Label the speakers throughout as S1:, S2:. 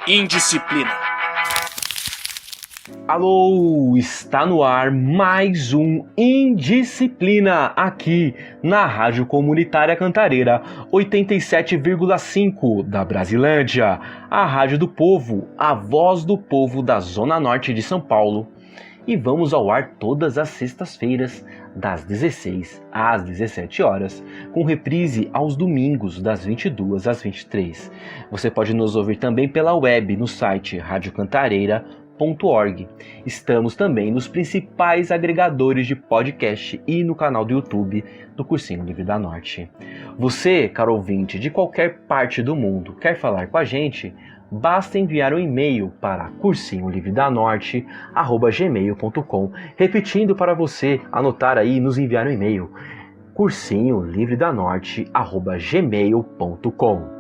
S1: Indisciplina.
S2: Alô, está no ar mais um Indisciplina aqui na Rádio Comunitária Cantareira 87,5 da Brasilândia, a Rádio do Povo, a voz do povo da Zona Norte de São Paulo. E vamos ao ar todas as sextas-feiras, das 16 às 17 horas, com reprise aos domingos, das 22 às 23. Você pode nos ouvir também pela web no site radiocantareira.org. Estamos também nos principais agregadores de podcast e no canal do YouTube do Cursinho Livre da Norte. Você, caro ouvinte, de qualquer parte do mundo, quer falar com a gente? Basta enviar um e-mail para cursinholivredanorte@gmail.com. Repetindo para você anotar aí e nos enviar um e-mail: cursinholivredanorte@gmail.com.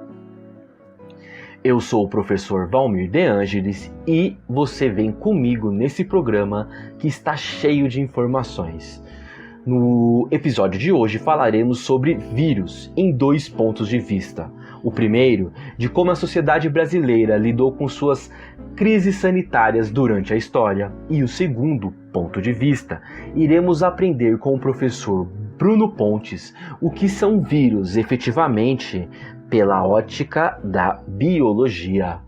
S2: Eu sou o professor Valmir De Angelis e você vem comigo nesse programa que está cheio de informações. No episódio de hoje falaremos sobre vírus em dois pontos de vista. O primeiro, de como a sociedade brasileira lidou com suas crises sanitárias durante a história. E o segundo ponto de vista, iremos aprender com o professor Bruno Pontes o que são vírus efetivamente pela ótica da biologia.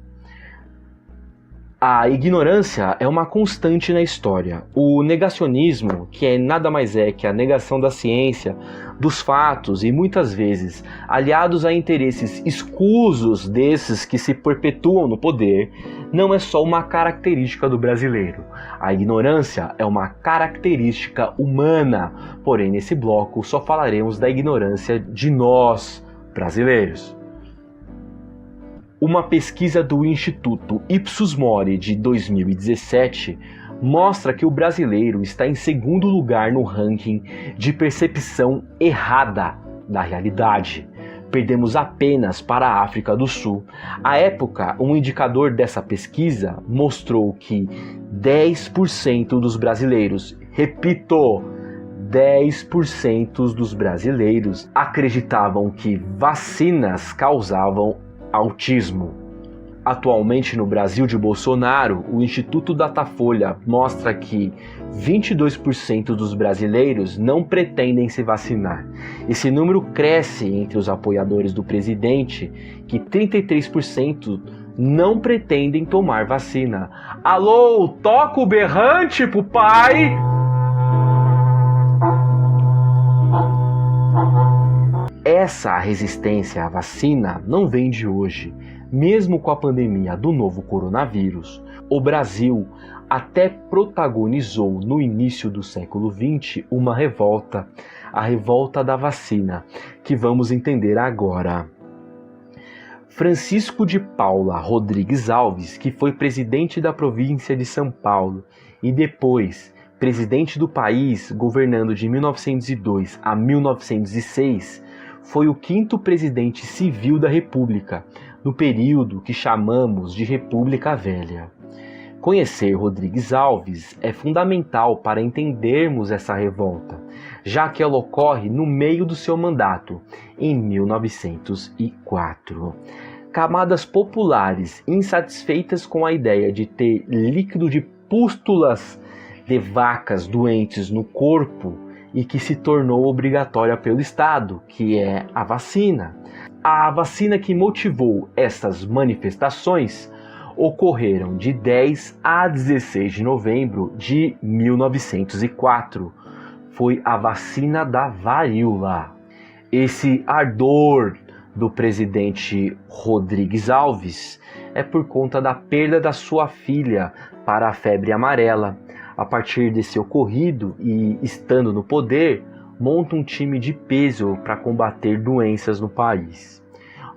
S2: A ignorância é uma constante na história. O negacionismo, que nada mais é que a negação da ciência, dos fatos e muitas vezes aliados a interesses escusos desses que se perpetuam no poder, não é só uma característica do brasileiro. A ignorância é uma característica humana, porém nesse bloco só falaremos da ignorância de nós, brasileiros. Uma pesquisa do Instituto Ipsos Mori de 2017 mostra que o brasileiro está em segundo lugar no ranking de percepção errada da realidade. Perdemos apenas para a África do Sul. À época, um indicador dessa pesquisa mostrou que 10% dos brasileiros, repito, 10% dos brasileiros acreditavam que vacinas causavam autismo. Atualmente no Brasil de Bolsonaro, o Instituto Datafolha mostra que 22% dos brasileiros não pretendem se vacinar. Esse número cresce entre os apoiadores do presidente, que 33% não pretendem tomar vacina. Alô, toca o berrante pro pai! Essa resistência à vacina não vem de hoje. Mesmo com a pandemia do novo coronavírus, o Brasil até protagonizou no início do século XX uma revolta, a revolta da vacina, que vamos entender agora. Francisco de Paula Rodrigues Alves, que foi presidente da província de São Paulo e depois presidente do país, governando de 1902 a 1906, foi o quinto presidente civil da República, no período que chamamos de República Velha. Conhecer Rodrigues Alves é fundamental para entendermos essa revolta, já que ela ocorre no meio do seu mandato, em 1904. Camadas populares insatisfeitas com a ideia de ter líquido de pústulas de vacas doentes no corpo e que se tornou obrigatória pelo Estado, que é a vacina. A vacina que motivou essas manifestações ocorreram de 10 a 16 de novembro de 1904. Foi a vacina da varíola. Esse ardor do presidente Rodrigues Alves é por conta da perda da sua filha para a febre amarela. A partir desse ocorrido e estando no poder, monta um time de peso para combater doenças no país.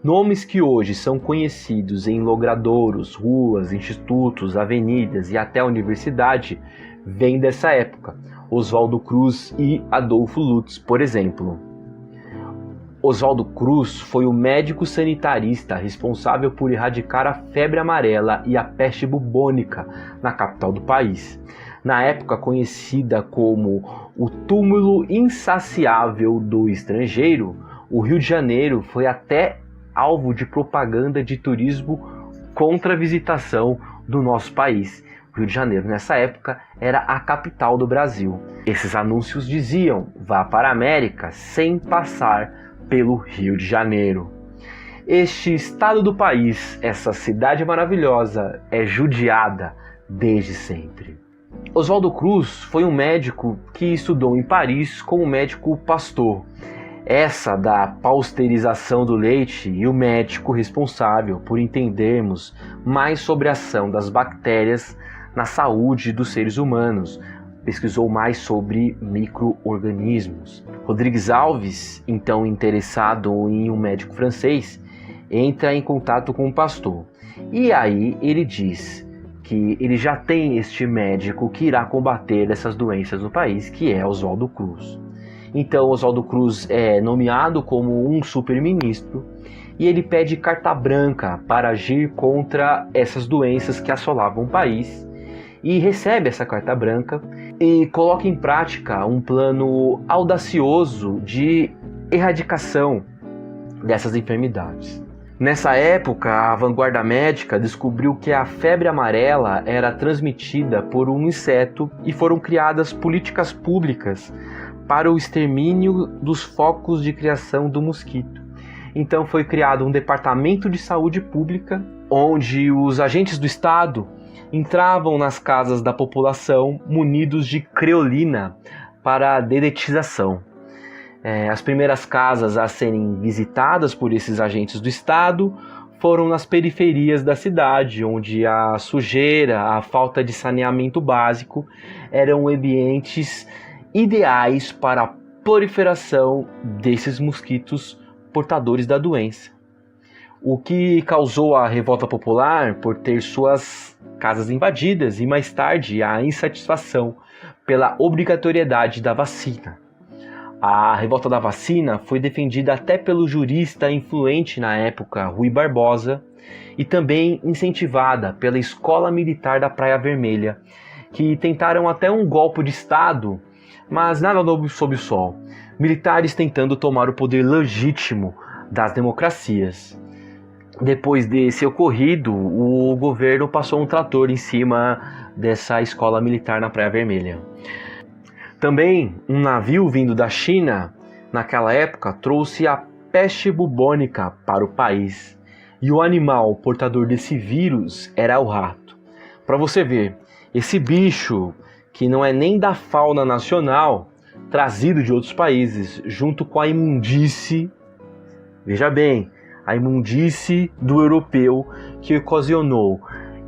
S2: Nomes que hoje são conhecidos em logradouros, ruas, institutos, avenidas e até a universidade vêm dessa época. Oswaldo Cruz e Adolfo Lutz, por exemplo. Oswaldo Cruz foi o médico sanitarista responsável por erradicar a febre amarela e a peste bubônica na capital do país. Na época conhecida como o túmulo insaciável do estrangeiro, o Rio de Janeiro foi até alvo de propaganda de turismo contra a visitação do nosso país. O Rio de Janeiro, nessa época, era a capital do Brasil. Esses anúncios diziam: vá para a América sem passar pelo Rio de Janeiro. Este estado do país, essa cidade maravilhosa, é judiada desde sempre. Oswaldo Cruz foi um médico que estudou em Paris como médico pastor. Essa da pasteurização do leite e o médico responsável por entendermos mais sobre a ação das bactérias na saúde dos seres humanos. Pesquisou mais sobre micro-organismos. Rodrigues Alves, então interessado em um médico francês, entra em contato com o pastor. E aí ele diz que ele já tem este médico que irá combater essas doenças no país, que é Oswaldo Cruz. Então Oswaldo Cruz é nomeado como um super-ministro e ele pede carta branca para agir contra essas doenças que assolavam o país, e recebe essa carta branca e coloca em prática um plano audacioso de erradicação dessas enfermidades. Nessa época, a vanguarda médica descobriu que a febre amarela era transmitida por um inseto e foram criadas políticas públicas para o extermínio dos focos de criação do mosquito. Então foi criado um departamento de saúde pública, onde os agentes do Estado entravam nas casas da população munidos de creolina para a dedetização. As primeiras casas a serem visitadas por esses agentes do Estado foram nas periferias da cidade, onde a sujeira, a falta de saneamento básico eram ambientes ideais para a proliferação desses mosquitos portadores da doença. O que causou a revolta popular por ter suas casas invadidas e mais tarde a insatisfação pela obrigatoriedade da vacina. A revolta da vacina foi defendida até pelo jurista influente na época, Rui Barbosa, e também incentivada pela Escola Militar da Praia Vermelha, que tentaram até um golpe de Estado, mas nada novo sob o sol. Militares tentando tomar o poder legítimo das democracias. Depois desse ocorrido, o governo passou um trator em cima dessa escola militar na Praia Vermelha. Também um navio vindo da China, naquela época, trouxe a peste bubônica para o país. E o animal portador desse vírus era o rato. Para você ver, esse bicho, que não é nem da fauna nacional, trazido de outros países, junto com a imundície, veja bem, a imundície do europeu, que ocasionou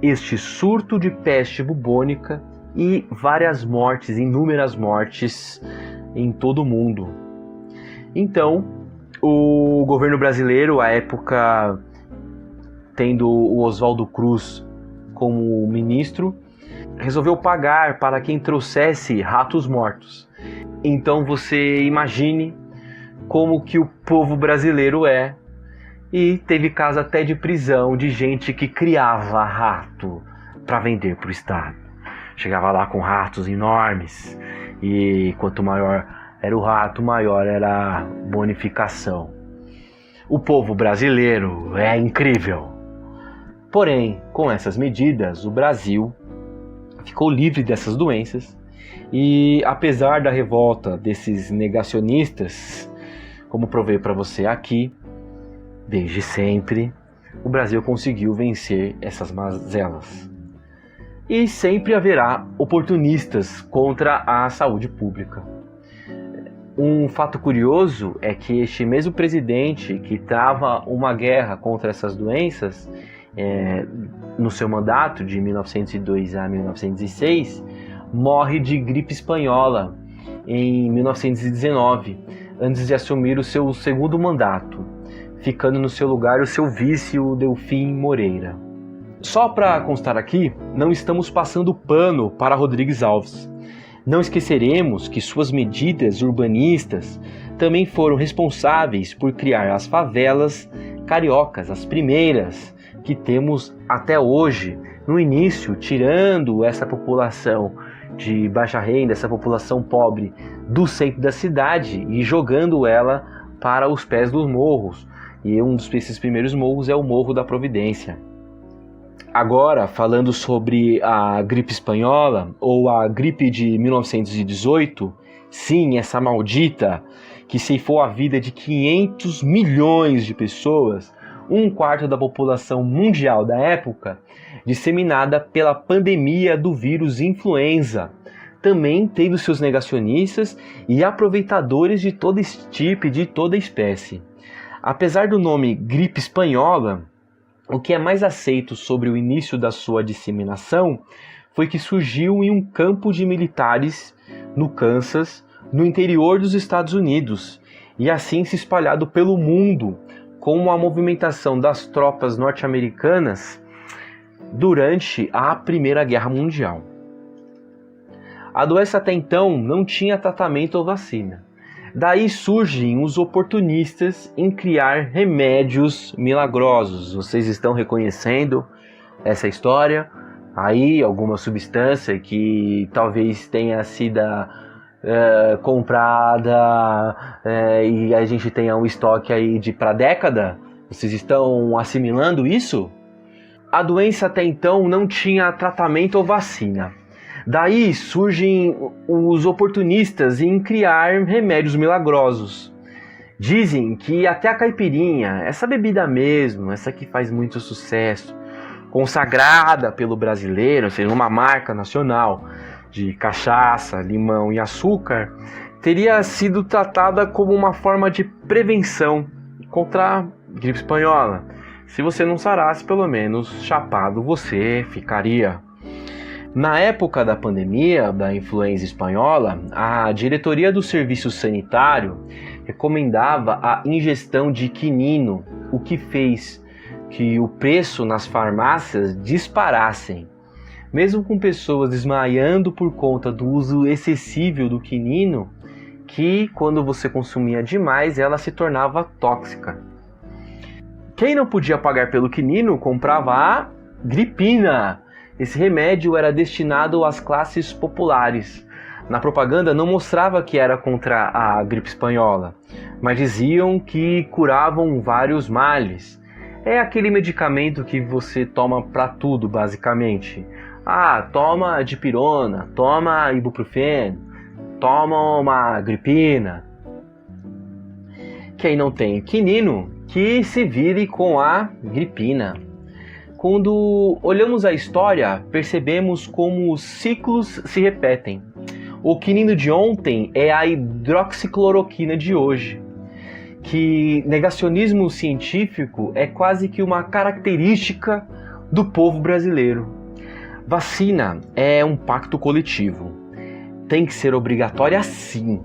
S2: este surto de peste bubônica e várias mortes, inúmeras mortes em todo o mundo. Então, o governo brasileiro, à época tendo o Oswaldo Cruz como ministro, resolveu pagar para quem trouxesse ratos mortos. Então você imagine como que o povo brasileiro é, e teve caso até de prisão de gente que criava rato para vender para o Estado. Chegava lá com ratos enormes e quanto maior era o rato, maior era a bonificação. O povo brasileiro é incrível. Porém, com essas medidas, o Brasil ficou livre dessas doenças e, apesar da revolta desses negacionistas, como provei para você aqui, desde sempre, o Brasil conseguiu vencer essas mazelas. E sempre haverá oportunistas contra a saúde pública. Um fato curioso é que este mesmo presidente que trava uma guerra contra essas doenças, no seu mandato de 1902 a 1906, morre de gripe espanhola em 1919, antes de assumir o seu segundo mandato, ficando no seu lugar o seu vice, o Delfim Moreira. Só para constar aqui, não estamos passando pano para Rodrigues Alves. Não esqueceremos que suas medidas urbanistas também foram responsáveis por criar as favelas cariocas, as primeiras que temos até hoje. No início, tirando essa população de baixa renda, essa população pobre do centro da cidade e jogando ela para os pés dos morros. E um desses primeiros morros é o Morro da Providência. Agora, falando sobre a gripe espanhola ou a gripe de 1918, sim, essa maldita que ceifou a vida de 500 milhões de pessoas, um quarto da população mundial da época, disseminada pela pandemia do vírus influenza. Também teve os seus negacionistas e aproveitadores de todo tipo e de toda espécie. Apesar do nome gripe espanhola, o que é mais aceito sobre o início da sua disseminação foi que surgiu em um campo de militares no Kansas, no interior dos Estados Unidos, e assim se espalhado pelo mundo, com a movimentação das tropas norte-americanas durante a Primeira Guerra Mundial. A doença até então não tinha tratamento ou vacina. Daí surgem os oportunistas em criar remédios milagrosos. Vocês estão reconhecendo essa história? Aí alguma substância que talvez tenha sido comprada e a gente tenha um estoque aí para década? Vocês estão assimilando isso? A doença até então não tinha tratamento ou vacina. Daí surgem os oportunistas em criar remédios milagrosos. Dizem que até a caipirinha, essa bebida mesmo, essa que faz muito sucesso, consagrada pelo brasileiro, ou seja, uma marca nacional de cachaça, limão e açúcar, teria sido tratada como uma forma de prevenção contra a gripe espanhola. Se você não sarasse, pelo menos chapado você ficaria. Na época da pandemia da influenza espanhola, a diretoria do serviço sanitário recomendava a ingestão de quinino, o que fez que o preço nas farmácias disparassem. Mesmo com pessoas desmaiando por conta do uso excessivo do quinino, que quando você consumia demais ela se tornava tóxica. Quem não podia pagar pelo quinino comprava a gripina. Esse remédio era destinado às classes populares. Na propaganda não mostrava que era contra a gripe espanhola, mas diziam que curavam vários males. É aquele medicamento que você toma para tudo, basicamente. Toma dipirona, toma ibuprofeno, toma uma gripina. Quem não tem quinino, que se vire com a gripina. Quando olhamos a história, percebemos como os ciclos se repetem. O quinino de ontem é a hidroxicloroquina de hoje. Que negacionismo científico é quase que uma característica do povo brasileiro. Vacina é um pacto coletivo. Tem que ser obrigatória sim.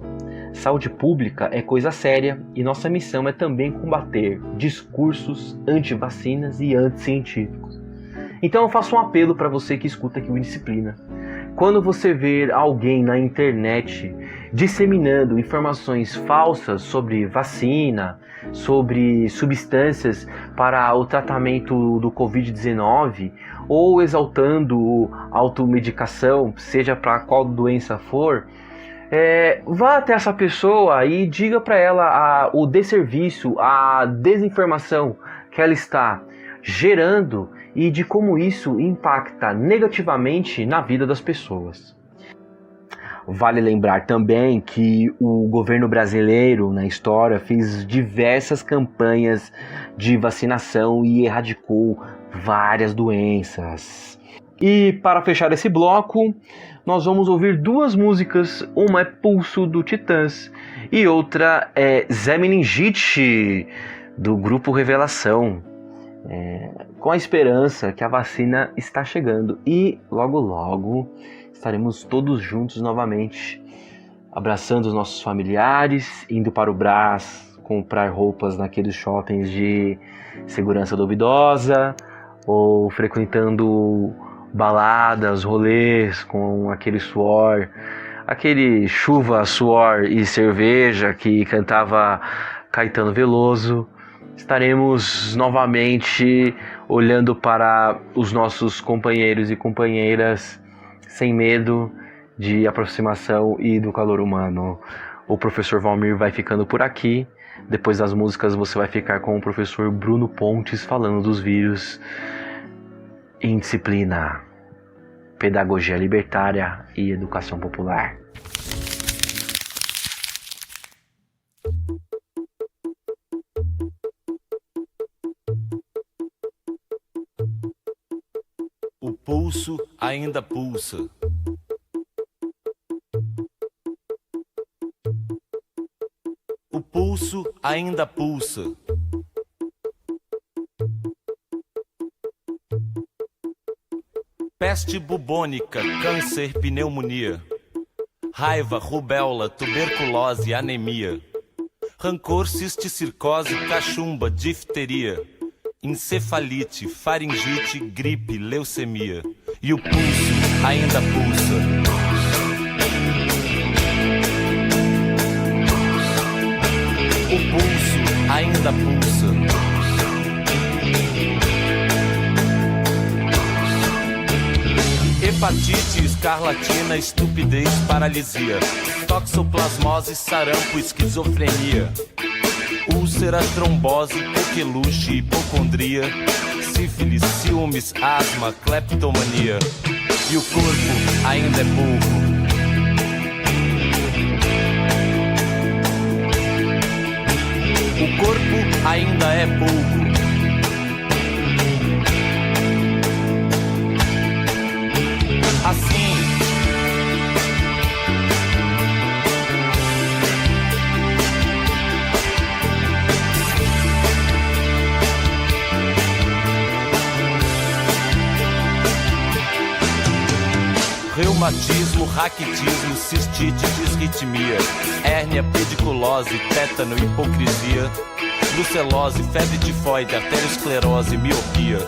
S2: Saúde pública é coisa séria e nossa missão é também combater discursos anti-vacinas e anti-científicos. Então eu faço um apelo para você que escuta aqui o Indisciplina. Quando você ver alguém na internet disseminando informações falsas sobre vacina, sobre substâncias para o tratamento do Covid-19 ou exaltando automedicação, seja para qual doença for, vá até essa pessoa e diga para ela o desserviço, a desinformação que ela está gerando e de como isso impacta negativamente na vida das pessoas. Vale lembrar também que o governo brasileiro, na história, fez diversas campanhas de vacinação e erradicou várias doenças. E para fechar esse bloco, nós vamos ouvir duas músicas. Uma é Pulso, do Titãs, e outra é Zé Meningite, do grupo Revelação. Com a esperança que a vacina está chegando e logo logo estaremos todos juntos novamente, abraçando os nossos familiares, indo para o Brás comprar roupas naqueles shoppings de segurança duvidosa, ou frequentando baladas, rolês com aquele suor, aquele chuva, suor e cerveja que cantava Caetano Veloso. Estaremos novamente olhando para os nossos companheiros e companheiras sem medo de aproximação e do calor humano. O professor Valmir vai ficando por aqui. Depois das músicas você vai ficar com o professor Bruno Pontes falando dos vírus. Indisciplina, pedagogia libertária e educação popular.
S1: O pulso ainda pulsa. O pulso ainda pulsa. Peste bubônica, câncer, pneumonia. Raiva, rubéola, tuberculose, anemia. Rancor, cisticircose, cachumba, difteria. Encefalite, faringite, gripe, leucemia. E o pulso ainda pulsa. O pulso ainda pulsa. Hepatite, escarlatina, estupidez, paralisia. Toxoplasmose, sarampo, esquizofrenia. Úlcera, trombose, coqueluche, hipocondria. Sífilis, ciúmes, asma, cleptomania. E o corpo ainda é pouco. O corpo ainda é pouco. Assim, reumatismo, raquitismo, cistite, disritmia, hérnia, pediculose, tétano, hipocrisia, brucelose, febre tifoide, arteriosclerose, miopia,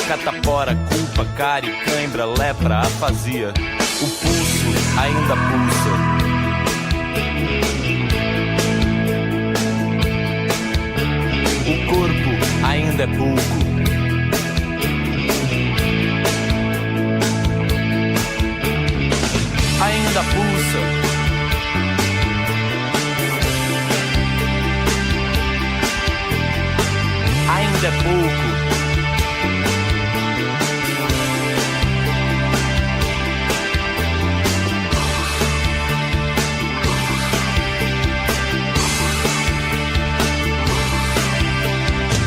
S1: catapora, culpa, cárie, cãibra, lepra, afasia. O pulso ainda pulsa. O corpo ainda é pouco. Ainda pulsa. Ainda é pouco.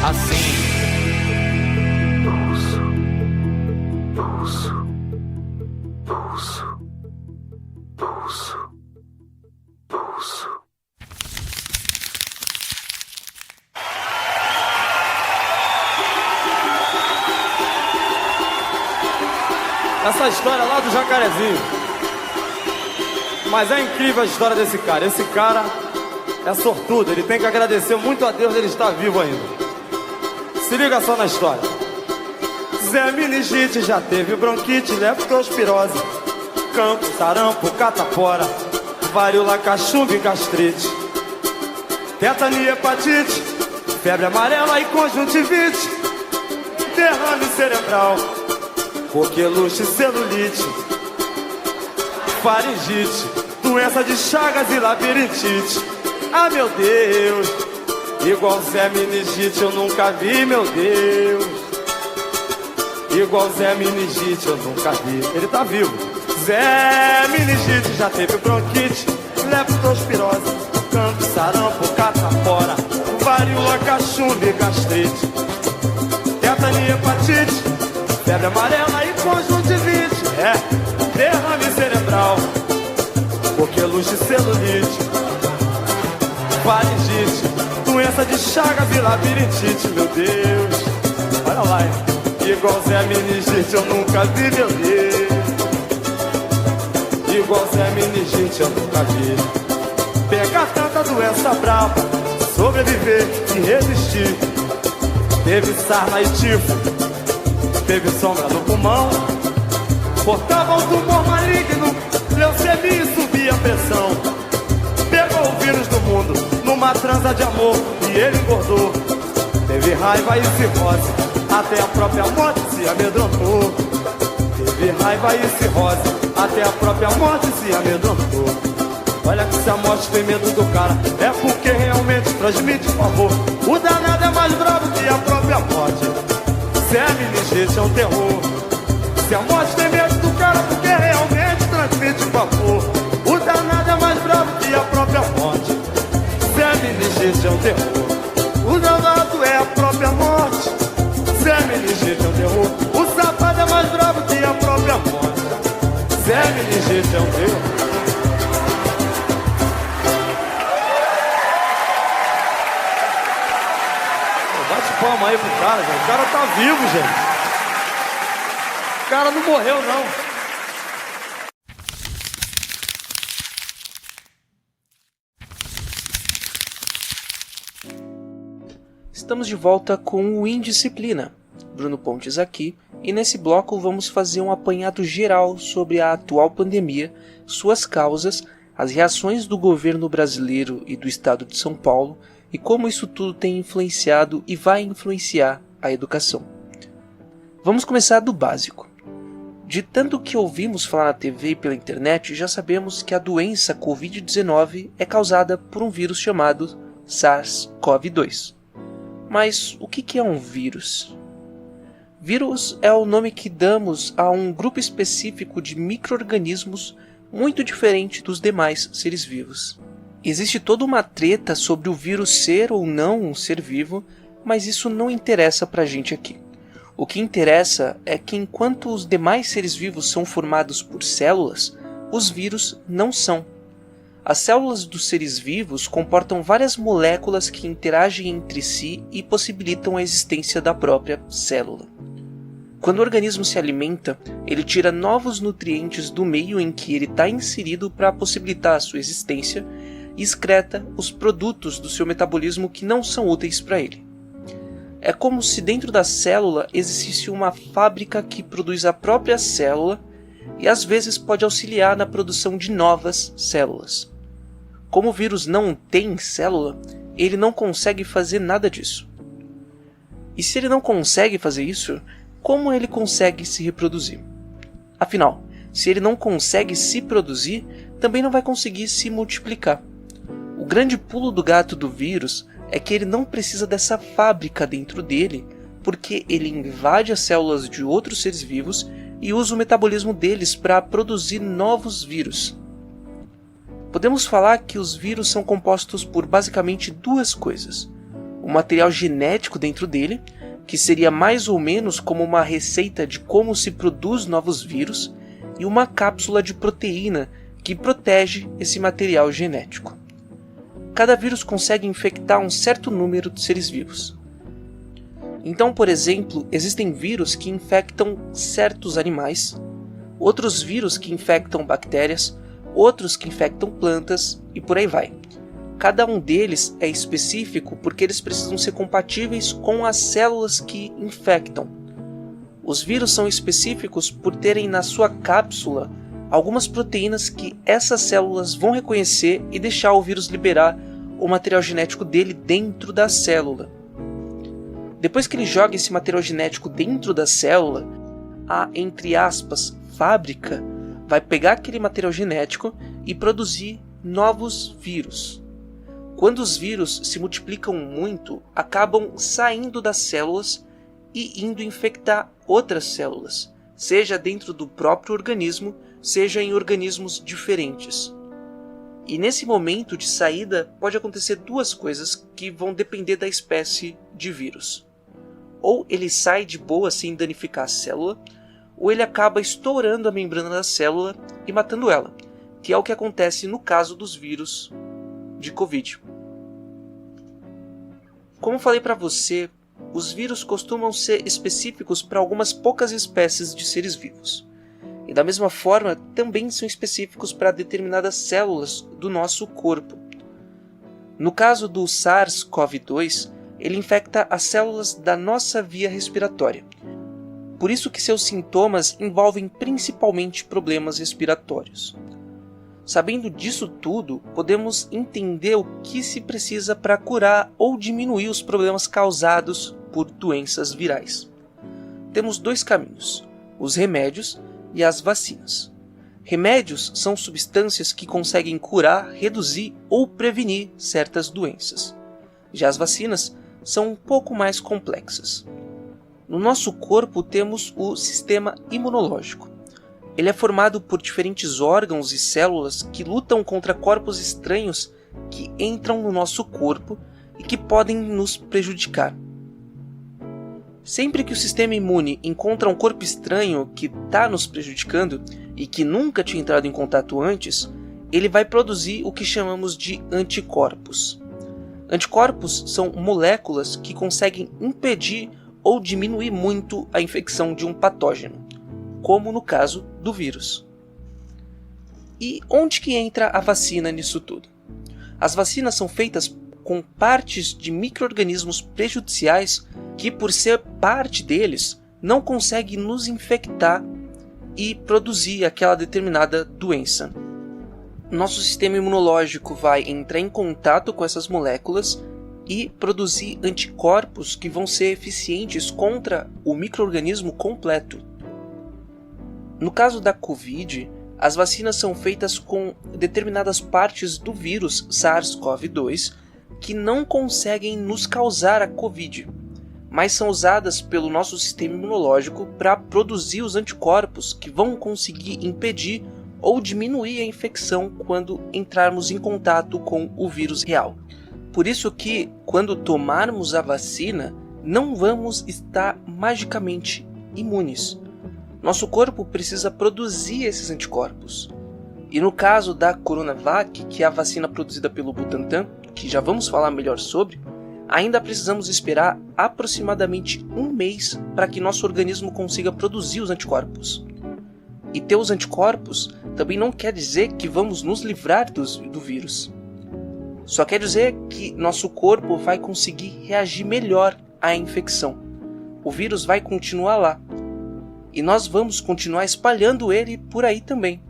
S1: Assim. Pulso. Pulso. Pulso. Pulso, pulso.
S3: Essa história lá do Jacarezinho. Mas é incrível a história desse cara. Esse cara é sortudo. Ele tem que agradecer muito a Deus de ele estar vivo ainda. Se liga só na história. Zé meningite, já teve bronquite, leptospirose, campo, sarampo, catapora, varíola, cachumba e gastrite, tetania, hepatite, febre amarela e conjuntivite, derrame cerebral, coqueluche, celulite, faringite, doença de Chagas e labirintite. Ah, meu Deus, igual Zé meningite eu nunca vi, meu Deus. Igual Zé meningite eu nunca vi. Ele tá vivo. Zé meningite já teve bronquite, leptospirose, campo, sarampo, catapora, varíola, cachumba e gastrite, tetania, hepatite, febre amarela e conjuntivite. Derrame cerebral, coqueluche, celulite, faringite, doença de Chagas e labirintite. Meu Deus, olha lá, hein? Igual Zé meningite eu nunca vi, meu Deus. Igual Zé meningite eu nunca vi. Pegar tanta doença brava, sobreviver e resistir. Teve sarna e tifo, teve sombra no pulmão, portava um tumor maligno, leucemia e subia a pressão. Pegou o vírus do mundo numa transa de amor e ele engordou. Teve raiva e cirrose, até a própria morte se amedrontou. Teve raiva e cirrose, até a própria morte se amedrontou. Olha que se a morte tem medo do cara, é porque realmente transmite favor. O danado é mais bravo que a própria morte. Zé meningite é um terror. Se a morte tem medo do cara porque realmente transmite vapor, o danado é mais bravo que a própria morte. Se a meningite é um terror, o danado é a própria morte. Se a meningite é um terror, o safado é mais bravo que a própria morte. Se a meningite é um terror. Bate palma aí pro cara, gente. O cara tá vivo, gente. O cara não morreu, não.
S4: Estamos de volta com o Indisciplina. Bruno Pontes aqui, e nesse bloco vamos fazer um apanhado geral sobre a atual pandemia, suas causas, as reações do governo brasileiro e do estado de São Paulo, e como isso tudo tem influenciado e vai influenciar a educação. Vamos começar do básico. De tanto que ouvimos falar na TV e pela internet, já sabemos que a doença Covid-19 é causada por um vírus chamado SARS-CoV-2. Mas o que é um vírus? Vírus é o nome que damos a um grupo específico de micro-organismos muito diferente dos demais seres vivos. Existe toda uma treta sobre o vírus ser ou não um ser vivo, mas isso não interessa pra gente aqui. O que interessa é que enquanto os demais seres vivos são formados por células, os vírus não são. As células dos seres vivos comportam várias moléculas que interagem entre si e possibilitam a existência da própria célula. Quando o organismo se alimenta, ele tira novos nutrientes do meio em que ele está inserido para possibilitar a sua existência e excreta os produtos do seu metabolismo que não são úteis para ele. É como se dentro da célula existisse uma fábrica que produz a própria célula e às vezes pode auxiliar na produção de novas células. Como o vírus não tem célula, ele não consegue fazer nada disso. E se ele não consegue fazer isso, como ele consegue se reproduzir? Afinal, se ele não consegue se produzir, também não vai conseguir se multiplicar. O grande pulo do gato do vírus é que ele não precisa dessa fábrica dentro dele, porque ele invade as células de outros seres vivos e usa o metabolismo deles para produzir novos vírus. Podemos falar que os vírus são compostos por basicamente duas coisas: o material genético dentro dele, que seria mais ou menos como uma receita de como se produz novos vírus, e uma cápsula de proteína que protege esse material genético. Cada vírus consegue infectar um certo número de seres vivos. Então, por exemplo, existem vírus que infectam certos animais, outros vírus que infectam bactérias, outros que infectam plantas e por aí vai. Cada um deles é específico porque eles precisam ser compatíveis com as células que infectam. Os vírus são específicos por terem na sua cápsula algumas proteínas que essas células vão reconhecer e deixar o vírus liberar o material genético dele dentro da célula. Depois que ele joga esse material genético dentro da célula, a, entre aspas, fábrica vai pegar aquele material genético e produzir novos vírus. Quando os vírus se multiplicam muito, acabam saindo das células e indo infectar outras células, seja dentro do próprio organismo, seja em organismos diferentes. E nesse momento de saída pode acontecer duas coisas que vão depender da espécie de vírus. Ou ele sai de boa sem danificar a célula, ou ele acaba estourando a membrana da célula e matando ela, que é o que acontece no caso dos vírus de Covid. Como falei para você, os vírus costumam ser específicos para algumas poucas espécies de seres vivos. E da mesma forma, também são específicos para determinadas células do nosso corpo. No caso do SARS-CoV-2, ele infecta as células da nossa via respiratória. Por isso que seus sintomas envolvem principalmente problemas respiratórios. Sabendo disso tudo, podemos entender o que se precisa para curar ou diminuir os problemas causados por doenças virais. Temos dois caminhos: os remédios e as vacinas. Remédios são substâncias que conseguem curar, reduzir ou prevenir certas doenças. Já as vacinas são um pouco mais complexas. No nosso corpo temos o sistema imunológico. Ele é formado por diferentes órgãos e células que lutam contra corpos estranhos que entram no nosso corpo e que podem nos prejudicar. Sempre que o sistema imune encontra um corpo estranho que está nos prejudicando e que nunca tinha entrado em contato antes, ele vai produzir o que chamamos de anticorpos. Anticorpos são moléculas que conseguem impedir ou diminuir muito a infecção de um patógeno, como no caso do vírus. E onde que entra a vacina nisso tudo? As vacinas são feitas com partes de micro-organismos prejudiciais que, por ser parte deles, não conseguem nos infectar e produzir aquela determinada doença. Nosso sistema imunológico vai entrar em contato com essas moléculas e produzir anticorpos que vão ser eficientes contra o micro-organismo completo. No caso da Covid, as vacinas são feitas com determinadas partes do vírus SARS-CoV-2 que não conseguem nos causar a Covid, mas são usadas pelo nosso sistema imunológico para produzir os anticorpos que vão conseguir impedir ou diminuir a infecção quando entrarmos em contato com o vírus real. Por isso que, quando tomarmos a vacina, não vamos estar magicamente imunes. Nosso corpo precisa produzir esses anticorpos. E no caso da Coronavac, que é a vacina produzida pelo Butantan, que já vamos falar melhor sobre, ainda precisamos esperar aproximadamente 1 mês para que nosso organismo consiga produzir os anticorpos. E ter os anticorpos também não quer dizer que vamos nos livrar do vírus. Só quer dizer que nosso corpo vai conseguir reagir melhor à infecção. O vírus vai continuar lá. E nós vamos continuar espalhando ele por aí também.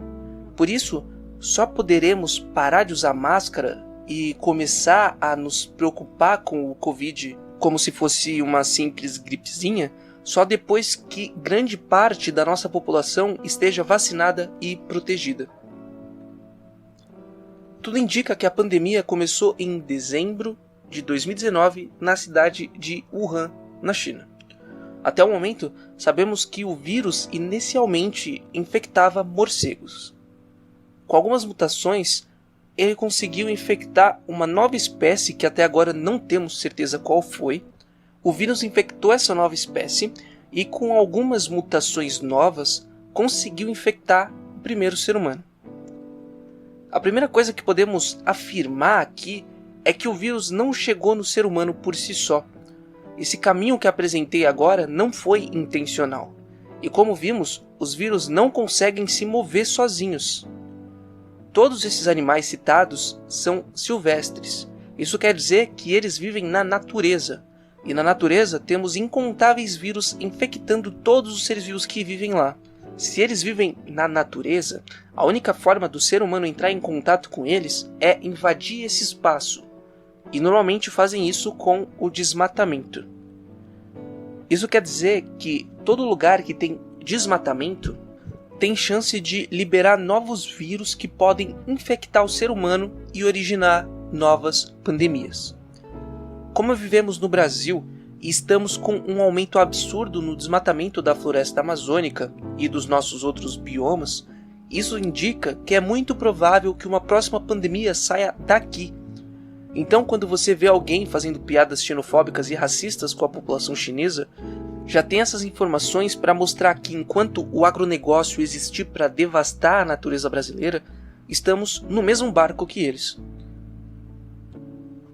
S4: Por isso, só poderemos parar de usar máscara e começar a nos preocupar com o Covid como se fosse uma simples gripezinha só depois que grande parte da nossa população esteja vacinada e protegida. Tudo indica que a pandemia começou em dezembro de 2019 na cidade de Wuhan, na China. Até o momento, sabemos que o vírus inicialmente infectava morcegos. Com algumas mutações, ele conseguiu infectar uma nova espécie que até agora não temos certeza qual foi. O vírus infectou essa nova espécie e, com algumas mutações novas, conseguiu infectar o primeiro ser humano. A primeira coisa que podemos afirmar aqui é que o vírus não chegou no ser humano por si só. Esse caminho que apresentei agora não foi intencional. E como vimos, os vírus não conseguem se mover sozinhos. Todos esses animais citados são silvestres. Isso quer dizer que eles vivem na natureza. E na natureza temos incontáveis vírus infectando todos os seres vivos que vivem lá. Se eles vivem na natureza, a única forma do ser humano entrar em contato com eles é invadir esse espaço. E normalmente fazem isso com o desmatamento. Isso quer dizer que todo lugar que tem desmatamento tem chance de liberar novos vírus que podem infectar o ser humano e originar novas pandemias. Como vivemos no Brasil e estamos com um aumento absurdo no desmatamento da floresta amazônica e dos nossos outros biomas, isso indica que é muito provável que uma próxima pandemia saia daqui. Então, quando você vê alguém fazendo piadas xenofóbicas e racistas com a população chinesa, já tem essas informações para mostrar que enquanto o agronegócio existir para devastar a natureza brasileira, estamos no mesmo barco que eles.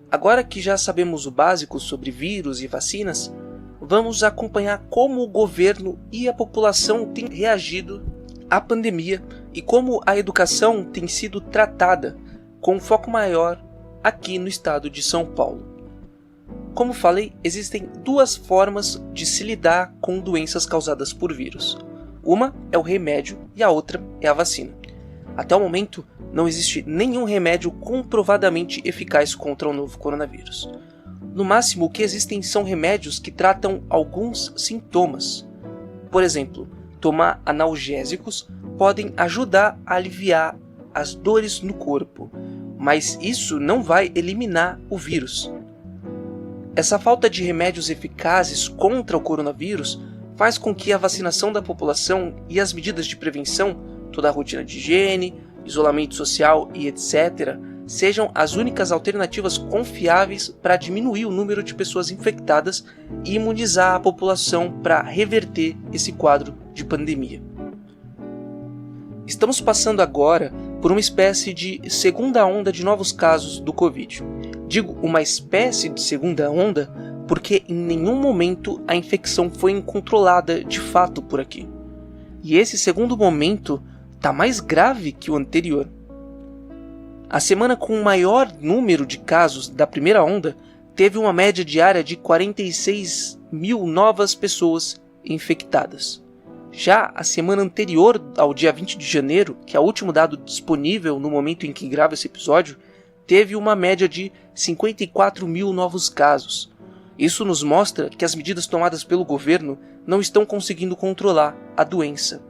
S4: Agora que já sabemos o básico sobre vírus e vacinas, vamos acompanhar como o governo e a população têm reagido à pandemia e como a educação tem sido tratada, com foco maior aqui no estado de São Paulo. Como falei, existem 2 formas de se lidar com doenças causadas por vírus. Uma é o remédio e a outra é a vacina. Até o momento, não existe nenhum remédio comprovadamente eficaz contra o novo coronavírus. No máximo, o que existem são remédios que tratam alguns sintomas. Por exemplo, tomar analgésicos podem ajudar a aliviar as dores no corpo, mas isso não vai eliminar o vírus. Essa falta de remédios eficazes contra o coronavírus faz com que a vacinação da população e as medidas de prevenção, toda a rotina de higiene, isolamento social e etc., sejam as únicas alternativas confiáveis para diminuir o número de pessoas infectadas e imunizar a população para reverter esse quadro de pandemia. Estamos passando agora por uma espécie de segunda onda de novos casos do Covid. Digo uma espécie de segunda onda porque em nenhum momento a infecção foi incontrolada de fato por aqui. E esse segundo momento está mais grave que o anterior. A semana com o maior número de casos da primeira onda teve uma média diária de 46 mil novas pessoas infectadas. Já a semana anterior ao dia 20 de janeiro, que é o último dado disponível no momento em que gravo esse episódio, teve uma média de 54 mil novos casos. Isso nos mostra que as medidas tomadas pelo governo não estão conseguindo controlar a doença.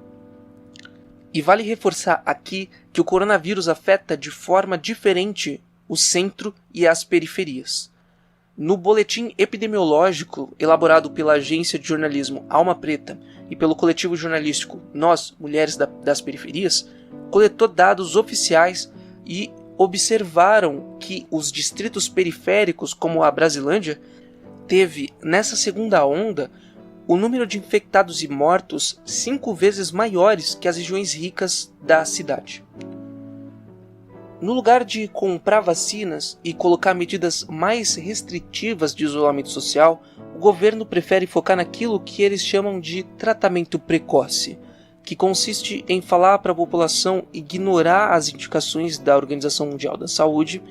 S4: E vale reforçar aqui que o coronavírus afeta de forma diferente o centro e as periferias. No boletim epidemiológico elaborado pela agência de jornalismo Alma Preta e pelo coletivo jornalístico Nós, Mulheres das Periferias, coletou dados oficiais e observaram que os distritos periféricos, como a Brasilândia, teve, nessa segunda onda, o número de infectados e mortos 5 vezes maiores que as regiões ricas da cidade. No lugar de comprar vacinas e colocar medidas mais restritivas de isolamento social, o governo prefere focar naquilo que eles chamam de tratamento precoce, que consiste em falar para a população ignorar as indicações da Organização Mundial da Saúde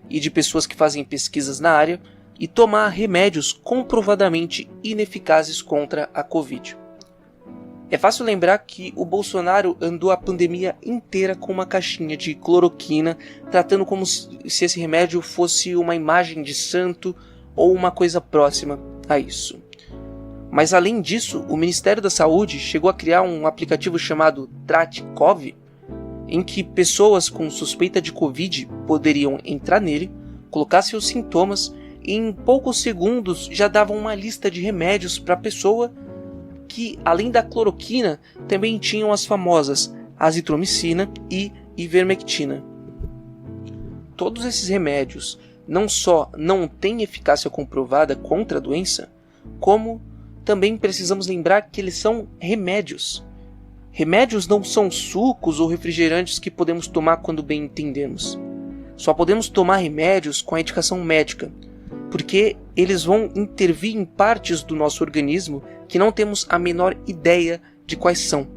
S4: e de pessoas que fazem pesquisas na área e tomar remédios comprovadamente ineficazes contra a Covid. É fácil lembrar que o Bolsonaro andou a pandemia inteira com uma caixinha de cloroquina, tratando como se esse remédio fosse uma imagem de santo ou uma coisa próxima a isso. Mas além disso, o Ministério da Saúde chegou a criar um aplicativo chamado TrateCov, em que pessoas com suspeita de Covid poderiam entrar nele, colocar seus sintomas e em poucos segundos já davam uma lista de remédios para a pessoa que, além da cloroquina, também tinham as famosas azitromicina e ivermectina. Todos esses remédios não só não têm eficácia comprovada contra a doença, como também precisamos lembrar que eles são remédios. Remédios não são sucos ou refrigerantes que podemos tomar quando bem entendemos. Só podemos tomar remédios com a indicação médica, porque eles vão intervir em partes do nosso organismo que não temos a menor ideia de quais são.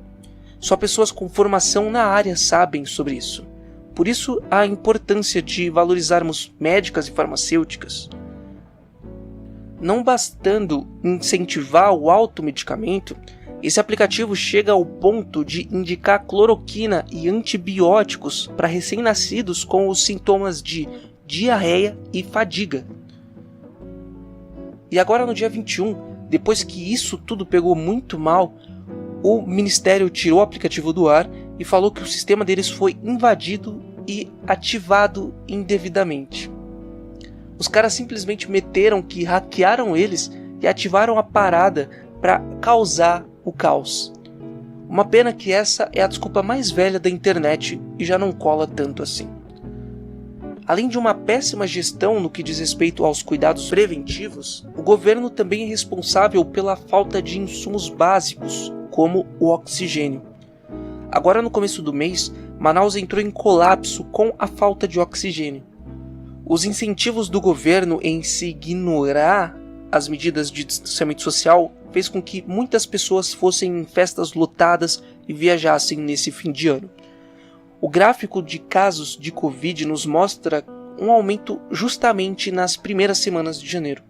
S4: Só pessoas com formação na área sabem sobre isso. Por isso, a importância de valorizarmos médicas e farmacêuticas. Não bastando incentivar o automedicamento, esse aplicativo chega ao ponto de indicar cloroquina e antibióticos para recém-nascidos com os sintomas de diarreia e fadiga. E agora no dia 21, depois que isso tudo pegou muito mal, o Ministério tirou o aplicativo do ar e falou que o sistema deles foi invadido e ativado indevidamente. Os caras simplesmente meteram que hackearam eles e ativaram a parada para causar o caos. Uma pena que essa é a desculpa mais velha da internet e já não cola tanto assim. Além de uma péssima gestão no que diz respeito aos cuidados preventivos, o governo também é responsável pela falta de insumos básicos, como o oxigênio. Agora no começo do mês, Manaus entrou em colapso com a falta de oxigênio. Os incentivos do governo em se ignorar as medidas de distanciamento social fez com que muitas pessoas fossem em festas lotadas e viajassem nesse fim de ano. O gráfico de casos de Covid nos mostra um aumento justamente nas primeiras semanas de janeiro.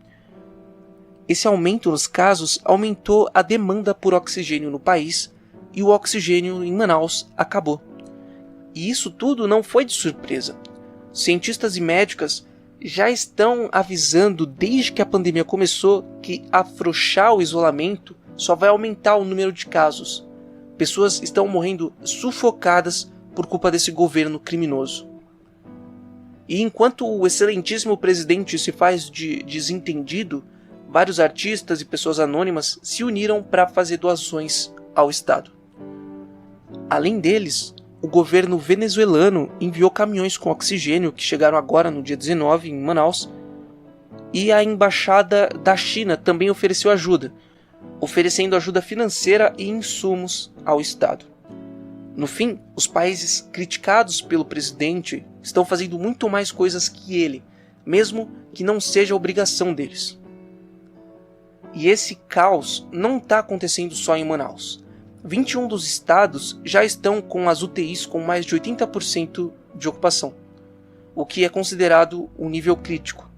S4: Esse aumento nos casos aumentou a demanda por oxigênio no país e o oxigênio em Manaus acabou. E isso tudo não foi de surpresa. Cientistas e médicas já estão avisando desde que a pandemia começou que afrouxar o isolamento só vai aumentar o número de casos. Pessoas estão morrendo sufocadas por culpa desse governo criminoso. E enquanto o excelentíssimo presidente se faz de desentendido, vários artistas e pessoas anônimas se uniram para fazer doações ao Estado. Além deles, o governo venezuelano enviou caminhões com oxigênio que chegaram agora no dia 19 em Manaus, e a embaixada da China também ofereceu ajuda, oferecendo ajuda financeira e insumos ao Estado. No fim, os países criticados pelo presidente estão fazendo muito mais coisas que ele, mesmo que não seja obrigação deles. E esse caos não está acontecendo só em Manaus. 21 dos estados já estão com as UTIs com mais de 80% de ocupação, o que é considerado um nível crítico.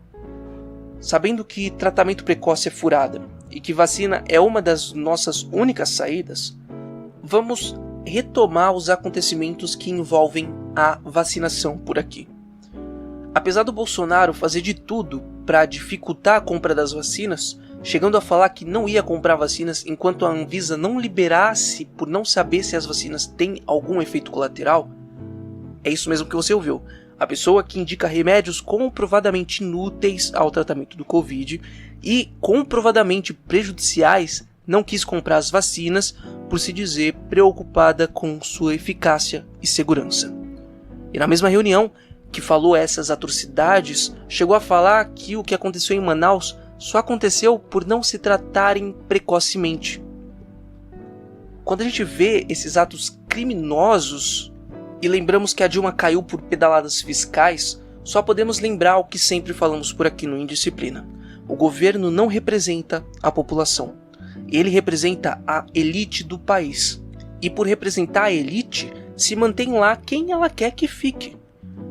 S4: Sabendo que tratamento precoce é furada e que vacina é uma das nossas únicas saídas, vamos retomar os acontecimentos que envolvem a vacinação por aqui. Apesar do Bolsonaro fazer de tudo para dificultar a compra das vacinas, chegando a falar que não ia comprar vacinas enquanto a Anvisa não liberasse por não saber se as vacinas têm algum efeito colateral, é isso mesmo que você ouviu. A pessoa que indica remédios comprovadamente inúteis ao tratamento do Covid e comprovadamente prejudiciais não quis comprar as vacinas por se dizer preocupada com sua eficácia e segurança. E na mesma reunião que falou essas atrocidades, chegou a falar que o que aconteceu em Manaus só aconteceu por não se tratarem precocemente. Quando a gente vê esses atos criminosos e lembramos que a Dilma caiu por pedaladas fiscais, só podemos lembrar o que sempre falamos por aqui no Indisciplina. O governo não representa a população. Ele representa a elite do país. E por representar a elite, se mantém lá quem ela quer que fique.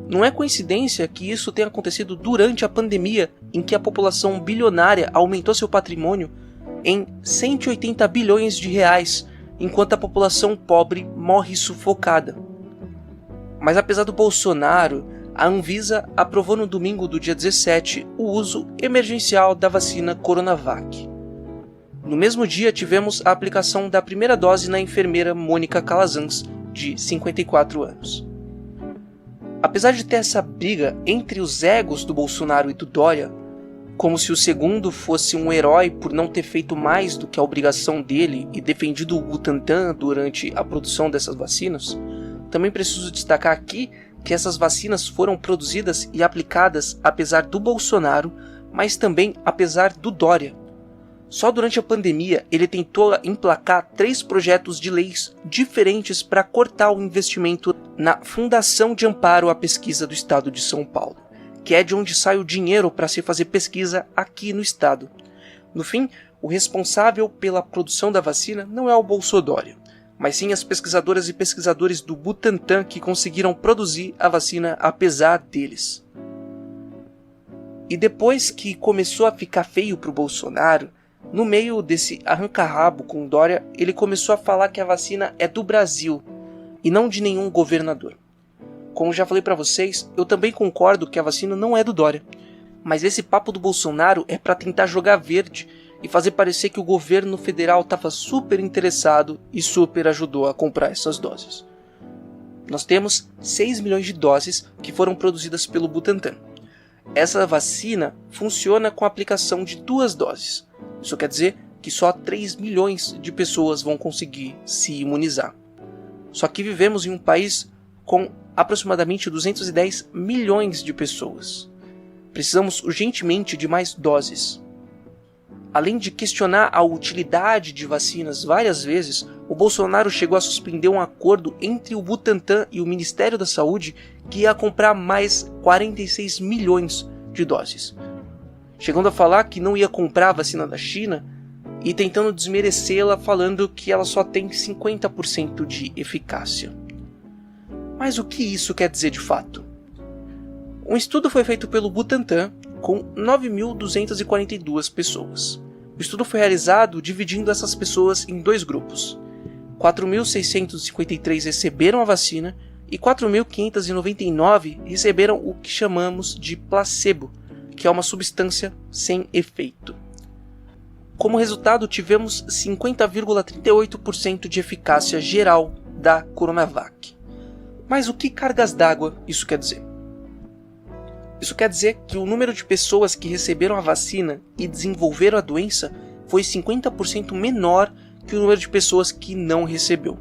S4: Não é coincidência que isso tenha acontecido durante a pandemia, em que a população bilionária aumentou seu patrimônio em 180 bilhões de reais, enquanto a população pobre morre sufocada. Mas apesar do Bolsonaro, a Anvisa aprovou no domingo do dia 17 o uso emergencial da vacina Coronavac. No mesmo dia tivemos a aplicação da primeira dose na enfermeira Mônica Calazans, de 54 anos. Apesar de ter essa briga entre os egos do Bolsonaro e do Dória, como se o segundo fosse um herói por não ter feito mais do que a obrigação dele e defendido o Butantan durante a produção dessas vacinas, também preciso destacar aqui que essas vacinas foram produzidas e aplicadas apesar do Bolsonaro, mas também apesar do Dória. Só durante a pandemia ele tentou emplacar 3 projetos de leis diferentes para cortar o investimento na Fundação de Amparo à Pesquisa do Estado de São Paulo, que é de onde sai o dinheiro para se fazer pesquisa aqui no estado. No fim, o responsável pela produção da vacina não é o Bolsodório, mas sim as pesquisadoras e pesquisadores do Butantan que conseguiram produzir a vacina apesar deles. E depois que começou a ficar feio para o Bolsonaro, no meio desse arranca-rabo com Dória, ele começou a falar que a vacina é do Brasil e não de nenhum governador. Como já falei para vocês, eu também concordo que a vacina não é do Dória, mas esse papo do Bolsonaro é para tentar jogar verde e fazer parecer que o governo federal estava super interessado e super ajudou a comprar essas doses. Nós temos 6 milhões de doses que foram produzidas pelo Butantan. Essa vacina funciona com a aplicação de 2 doses. Isso quer dizer que só 3 milhões de pessoas vão conseguir se imunizar. Só que vivemos em um país com aproximadamente 210 milhões de pessoas. Precisamos urgentemente de mais doses. Além de questionar a utilidade de vacinas várias vezes, o Bolsonaro chegou a suspender um acordo entre o Butantan e o Ministério da Saúde que ia comprar mais 46 milhões de doses. Chegando a falar que não ia comprar a vacina da China e tentando desmerecê-la falando que ela só tem 50% de eficácia. Mas o que isso quer dizer de fato? Um estudo foi feito pelo Butantan com 9.242 pessoas. O estudo foi realizado dividindo essas pessoas em 2 grupos. 4.653 receberam a vacina e 4.599 receberam o que chamamos de placebo, que é uma substância sem efeito. Como resultado, tivemos 50,38% de eficácia geral da Coronavac. Mas o que cargas d'água isso quer dizer? Isso quer dizer que o número de pessoas que receberam a vacina e desenvolveram a doença foi 50% menor que o número de pessoas que não recebeu.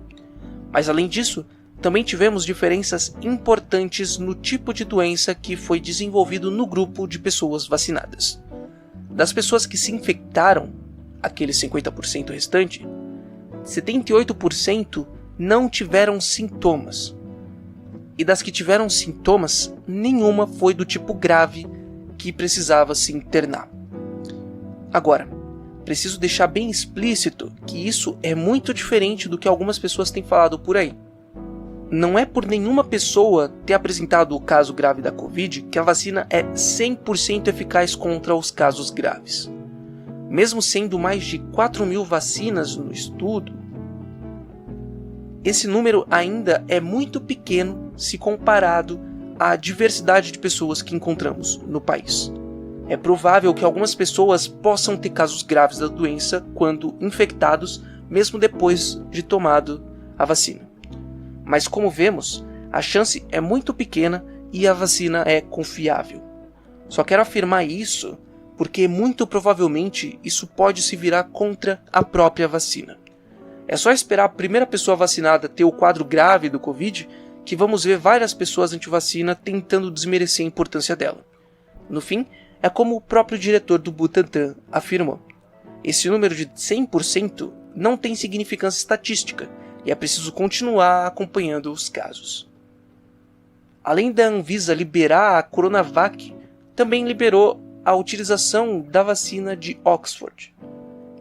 S4: Mas além disso, também tivemos diferenças importantes no tipo de doença que foi desenvolvido no grupo de pessoas vacinadas. Das pessoas que se infectaram, aqueles 50% restante, 78% não tiveram sintomas. E das que tiveram sintomas, nenhuma foi do tipo grave que precisava se internar. Agora, preciso deixar bem explícito que isso é muito diferente do que algumas pessoas têm falado por aí. Não é por nenhuma pessoa ter apresentado o caso grave da Covid que a vacina é 100% eficaz contra os casos graves. Mesmo sendo mais de 4.000 vacinas no estudo, esse número ainda é muito pequeno se comparado à diversidade de pessoas que encontramos no país. É provável que algumas pessoas possam ter casos graves da doença quando infectados, mesmo depois de tomado a vacina. Mas como vemos, a chance é muito pequena e a vacina é confiável. Só quero afirmar isso porque muito provavelmente isso pode se virar contra a própria vacina. É só esperar a primeira pessoa vacinada ter o quadro grave do Covid que vamos ver várias pessoas anti-vacina tentando desmerecer a importância dela. No fim, é como o próprio diretor do Butantan afirmou. Esse número de 100% não tem significância estatística e é preciso continuar acompanhando os casos. Além da Anvisa liberar a Coronavac, também liberou a utilização da vacina de Oxford,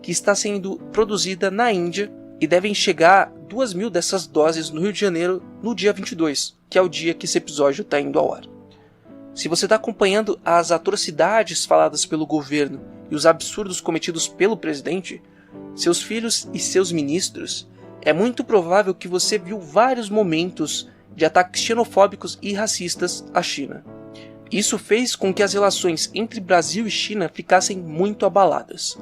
S4: que está sendo produzida na Índia e devem chegar 2.000 dessas doses no Rio de Janeiro no dia 22, que é o dia que esse episódio está indo ao ar. Se você está acompanhando as atrocidades faladas pelo governo e os absurdos cometidos pelo presidente, seus filhos e seus ministros, é muito provável que você viu vários momentos de ataques xenofóbicos e racistas à China. Isso fez com que as relações entre Brasil e China ficassem muito abaladas.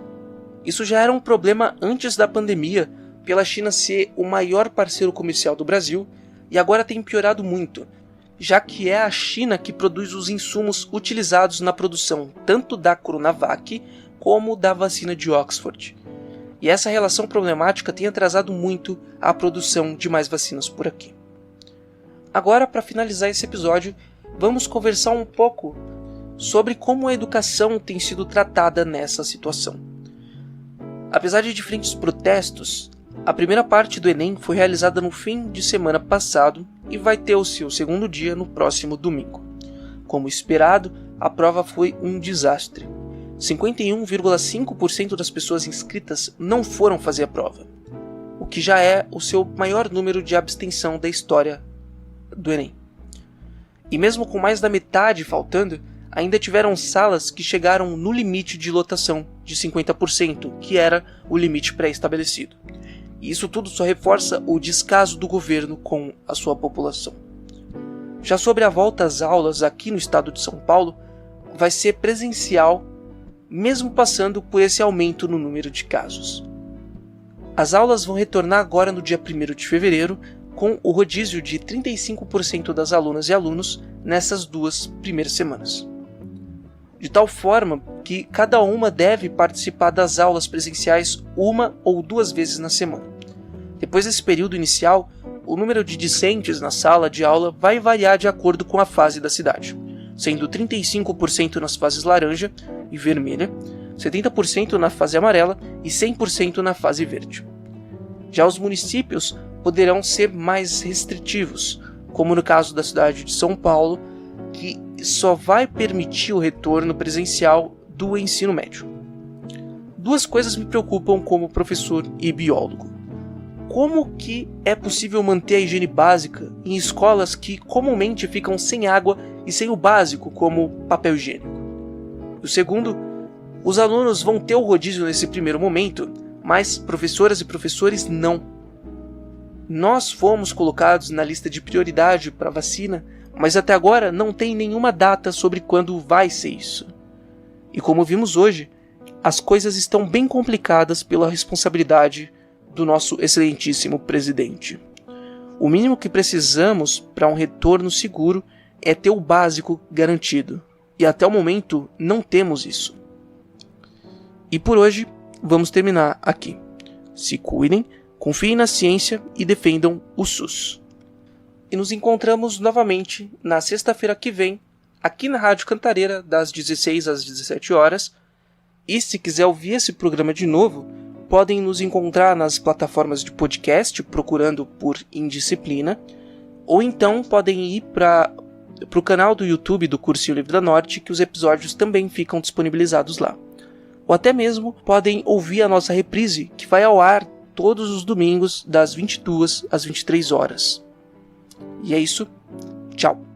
S4: Isso já era um problema antes da pandemia, pela China ser o maior parceiro comercial do Brasil, e agora tem piorado muito, já que é a China que produz os insumos utilizados na produção tanto da Coronavac como da vacina de Oxford. E essa relação problemática tem atrasado muito a produção de mais vacinas por aqui. Agora, para finalizar esse episódio, vamos conversar um pouco sobre como a educação tem sido tratada nessa situação. Apesar de diferentes protestos, a primeira parte do Enem foi realizada no fim de semana passado e vai ter o seu segundo dia no próximo domingo. Como esperado, a prova foi um desastre. 51,5% das pessoas inscritas não foram fazer a prova, o que já é o seu maior número de abstenção da história do Enem. E mesmo com mais da metade faltando, ainda tiveram salas que chegaram no limite de lotação de 50%, que era o limite pré-estabelecido. E isso tudo só reforça o descaso do governo com a sua população. Já sobre a volta às aulas aqui no estado de São Paulo, vai ser presencial, mesmo passando por esse aumento no número de casos. As aulas vão retornar agora no dia 1º de fevereiro, com o rodízio de 35% das alunas e alunos nessas 2 primeiras semanas. De tal forma que cada uma deve participar das aulas presenciais 1 ou 2 vezes na semana. Depois desse período inicial, o número de discentes na sala de aula vai variar de acordo com a fase da cidade, sendo 35% nas fases laranja e vermelha, 70% na fase amarela e 100% na fase verde. Já os municípios poderão ser mais restritivos, como no caso da cidade de São Paulo, que só vai permitir o retorno presencial do ensino médio. 2 coisas me preocupam como professor e biólogo. Como que é possível manter a higiene básica em escolas que comumente ficam sem água e sem o básico, como papel higiênico? E o segundo, os alunos vão ter o rodízio nesse primeiro momento, mas professoras e professores não. Nós fomos colocados na lista de prioridade para vacina, mas até agora não tem nenhuma data sobre quando vai ser isso. E como vimos hoje, as coisas estão bem complicadas pela responsabilidade do nosso excelentíssimo presidente. O mínimo que precisamos para um retorno seguro é ter o básico garantido. e até o momento não temos isso. E por hoje, vamos terminar aqui. Se cuidem, confiem na ciência e defendam o SUS. E nos encontramos novamente na sexta-feira que vem, aqui na Rádio Cantareira, das 16 às 17 horas. E se quiser ouvir esse programa de novo, podem nos encontrar nas plataformas de podcast, procurando por Indisciplina, ou então podem ir para o canal do YouTube do Cursinho Livre da Norte, que os episódios também ficam disponibilizados lá. Ou até mesmo podem ouvir a nossa reprise, que vai ao ar todos os domingos, das 22 às 23 horas. E é isso. Tchau.